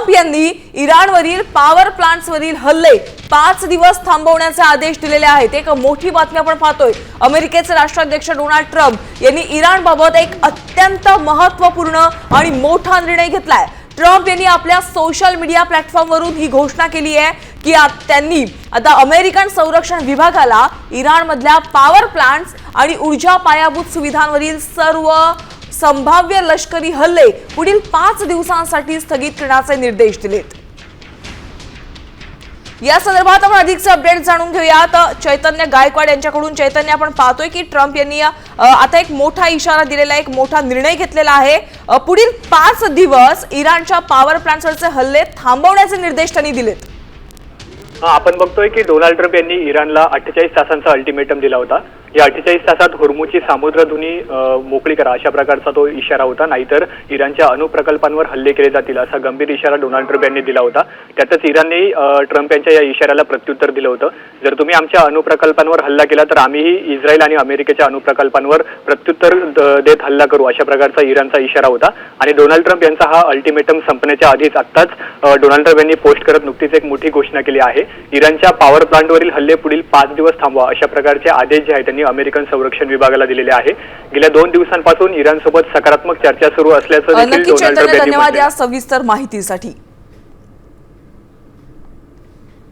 Trump यांनी इराणवरील power प्लांट्सवरील हल्ले 5 दिवस थांबवण्याचे आदेश दिलेले आहेत। एक मोठी बातमी आपण पाहतोय। अमेरिकेचे राष्ट्राध्यक्ष डोनाल्ड ट्रम्प यांनी इराणबाबत एक अत्यंत महत्त्वपूर्ण आणि मोठा निर्णय घेतलाय। ट्रम्प यांनी आपल्या सोशल मीडिया प्लॅटफॉर्मवरून ही घोषणा केली आहे की त्यांनी आता अमेरिकन संरक्षण विभागाला इराणमधल्या पॉवर प्लांट्स आणि ऊर्जा पायाभूत सुविधांवरील सर्व संभाव्य लष्करी हल्ले पुढील 5 दिवसांसाठी स्थगित करण्याचे निर्देश दिलेत। या संदर्भात आपण अधिकचे अपडेट जाणून घेऊयात चैतन्य गायकवाड यांच्याकडून। चैतन्य, आपण पाहतोय की ट्रम्प यांनी आता एक मोठा इशारा दिलेला आहे, एक मोठा निर्णय घेतलेला आहे। पुढील 5 दिवस इराणच्या पॉवर प्लांट्सवरचे हल्ले थांबवण्याचे निर्देश त्यांनी दिलेत। आपण बघतोय की डोनाल्ड ट्रम्प यांनी इराणला 48 तासांचा अल्टिमेटम दिला होता। या 48 तासात होर्मुझची सामुद्रधुनी मोकळी करा अशा प्रकारचा तो इशारा होता, नाहीतर इराणच्या अणुप्रकल्पांवर हल्ले केले जातील असा गंभीर इशारा डोनाल्ड ट्रम्प यांनी दिला होता। त्यातच इराणने ट्रम्प यांच्या या इशाऱ्याला प्रत्युत्तर दिलं होतं। जर तुम्ही आमच्या अणुप्रकल्पांवर हल्ला केला तर आम्हीही इस्रायल आणि अमेरिकेच्या अणुप्रकल्पांवर प्रत्युत्तर देत हल्ला करू अशा प्रकारचा इराणचा इशारा होता। आणि डोनाल्ड ट्रम्प यांचा हा अल्टिमेटम संपण्याच्या आधीच आत्ताच डोनाल्ड ट्रम्प यांनी पोस्ट करत नुकतीच एक मोठी घोषणा केली आहे। इराणच्या पॉवर प्लांटवरील हल्ले पुढील 5 दिवस थांबवा अशा प्रकारचे आदेश जे आहेत त्यांनी अमेरिकन संरक्षण विभागाला दिलेले आहे। गेल्या 2 दिवसांपासून इराणसोबत सकारात्मक चर्चा सुरू असल्याचं देखील डोनाल्ड ट्रम्प यांनी धन्यवाद या सविस्तर माहितीसाठी।